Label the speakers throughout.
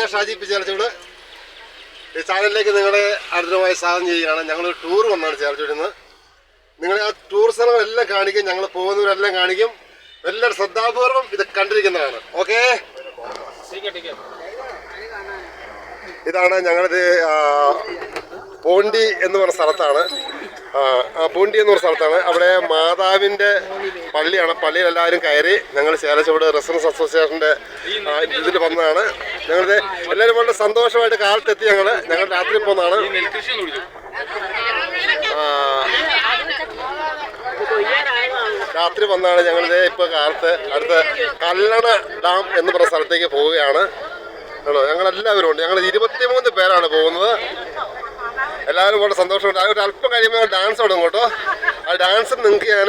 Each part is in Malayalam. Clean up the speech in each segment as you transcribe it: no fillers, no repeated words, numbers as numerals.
Speaker 1: ഞാൻ ഷാജി പി ചേർച്ചോട്. ഈ ചാനലിലേക്ക് നിങ്ങളെ ആർദ്രമായി സ്വാഗതം ചെയ്യുകയാണ്. ഞങ്ങൾ ടൂർ വന്നാണ് ചേർച്ചോടിൽ നിന്ന്. നിങ്ങളെ ആ ടൂർ സ്ഥലങ്ങളെല്ലാം കാണിക്കും, ഞങ്ങൾ പോകുന്നവരെല്ലാം കാണിക്കും. എല്ലാവരും ശ്രദ്ധാപൂർവം ഇത് കണ്ടിരിക്കുന്നതാണ്. ഓക്കെ, ഇതാണ് ഞങ്ങളിത് പോണ്ടി എന്ന് പറഞ്ഞ സ്ഥലത്താണ്. പൂണ്ടി എന്ന് പറഞ്ഞ സ്ഥലത്താണ്. അവിടെ മാതാവിൻ്റെ പള്ളിയാണ്. പള്ളിയിൽ എല്ലാവരും കയറി ഞങ്ങൾ ചേലച്ചുവട് റെസിഡൻസ് അസോസിയേഷൻ്റെ ഇതിൽ വന്നതാണ്. ഞങ്ങളിത് എല്ലാവരും വളരെ സന്തോഷമായിട്ട് കാലത്തെത്തി. ഞങ്ങൾ രാത്രി പോകുന്നതാണ്. രാത്രി വന്നാണ് ഞങ്ങളിത് ഇപ്പോൾ കാലത്ത് അടുത്ത് കല്ലണ ഡാം എന്ന് പറഞ്ഞ സ്ഥലത്തേക്ക് പോവുകയാണ്. ഞങ്ങളെല്ലാവരും ഉണ്ട്. ഞങ്ങൾ 23 പേരാണ് പോകുന്നത്. എല്ലാവരും വളരെ സന്തോഷമുണ്ട്. ഒരു അല്പം കഴിയുമ്പോൾ ഡാൻസ് തുടങ്ങും കേട്ടോ. ആ ഡാൻസ് നിങ്ങൾക്ക് ഞാൻ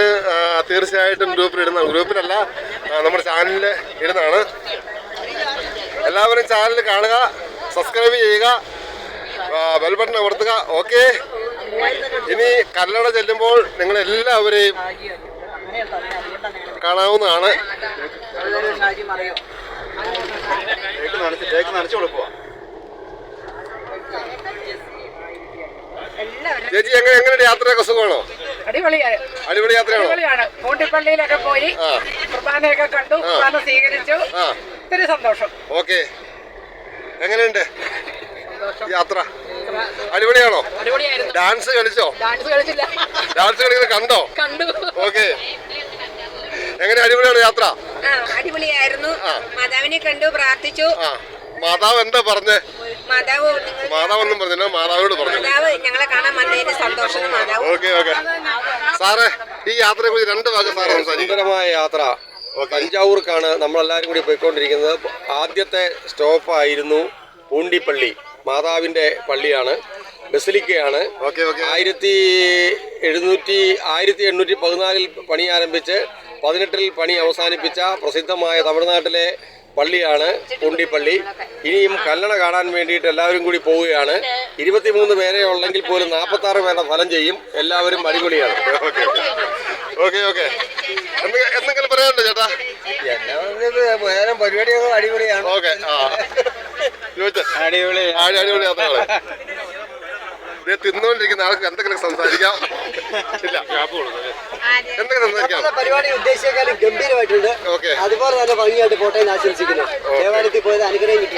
Speaker 1: തീർച്ചയായിട്ടും ഗ്രൂപ്പിലല്ല നമ്മുടെ ചാനലിൽ ഇടുന്നതാണ്. എല്ലാവരും ചാനൽ കാണുക, സബ്സ്ക്രൈബ് ചെയ്യുക, ബെൽ ബട്ടൺ അമർത്തുക. ഓക്കെ, ഇനി കല്ലട ചെല്ലുമ്പോൾ നിങ്ങളെല്ലാവരെയും കാണാവുന്നതാണ്. ചേച്ചി എങ്ങനെയുണ്ട് യാത്രയൊക്കെ? സുഖമാണോ? അടിപൊളി യാത്രയാണോ?
Speaker 2: പൂണ്ടിപ്പള്ളിയിലൊക്കെ പോയി കുർബാനയൊക്കെ കണ്ടു, കുർബാന സ്വീകരിച്ചു. ഒത്തിരി സന്തോഷം.
Speaker 1: ഓക്കെ, എങ്ങനെയുണ്ട് യാത്ര? അടിപൊളിയാണോ? ഡാൻസ് കളിച്ചോ? ഡാൻസ് കളിക്കുന്നത് കണ്ടോ? ഓക്കെ, എങ്ങനെ? അടിപൊളിയാണോ യാത്ര?
Speaker 3: അടിപൊളിയായിരുന്നു. മാതാവിനെ കണ്ടു, പ്രാർത്ഥിച്ചു.
Speaker 1: മാതാവ് എന്താ പറഞ്ഞേ? മാതാവൊന്നും പറഞ്ഞില്ല, മാതാവോട് പറഞ്ഞു.
Speaker 3: ഞങ്ങളെ കാണാൻ വന്നതിന് സന്തോഷം.
Speaker 1: Okay okay. സാറേ, ഈ യാത്രയെ കുറിച്ച് 2 വാക്ക് സാറ് സംസാരിക്കും.
Speaker 4: സുന്ദരമായ യാത്ര തഞ്ചാവൂർക്കാണ് നമ്മളെല്ലാവരും കൂടി പോയിക്കൊണ്ടിരിക്കുന്നത്. ആദ്യത്തെ സ്റ്റോപ്പായിരുന്നു പൂണ്ടിപ്പള്ളി. മാതാവിൻ്റെ പള്ളിയാണ്, ബസിലിക്കയാണ്. 1814 പണി ആരംഭിച്ച് 18 പണി അവസാനിപ്പിച്ച പ്രസിദ്ധമായ തമിഴ്നാട്ടിലെ പള്ളിയാണ് പൂണ്ടിപ്പള്ളി. ഇനിയും കല്ലണ കാണാൻ വേണ്ടിയിട്ട് എല്ലാവരും കൂടി പോവുകയാണ്. 23 പേരെ ഉള്ളെങ്കിൽ പോലും 46 പേരുടെ ഫലം ചെയ്യും. എല്ലാവരും അടിപൊളിയാണ്.
Speaker 1: Okay okay. എന്തെങ്കിലും പറയാനുണ്ടോ ചേട്ടാ?
Speaker 4: പരിപാടികൾ അടിപൊളിയാണ്.
Speaker 1: ഓക്കെ, അടിപൊളി യാത്രകള്. തിന്നുകൊണ്ടിരിക്കുന്ന ആൾക്ക് എന്തെങ്കിലും സംസാരിക്കാം. ഇല്ല, എന്തെങ്കിലും സംസാരിക്കാം.
Speaker 5: പരിപാടി ഉദ്ദേശിച്ചേക്കാളും ഗംഭീരമായിട്ടുണ്ട്.
Speaker 1: ഓക്കെ,
Speaker 5: അതുപോലെ നല്ല ഭംഗിയായിട്ട് പോട്ടെ എന്ന് ആശംസിക്കുന്നു. ദേവാലയത്തിൽ പോയത് അനുഗ്രഹം കിട്ടി.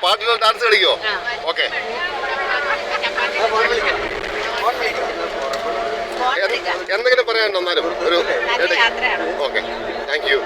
Speaker 1: പാട്ടിൽ ഡാൻസ് കളിക്കോ? ഓക്കെ, എന്തെങ്കിലും പറയാനുണ്ടോ? എന്നാലും ഒരു ഓക്കെ, താങ്ക് യു.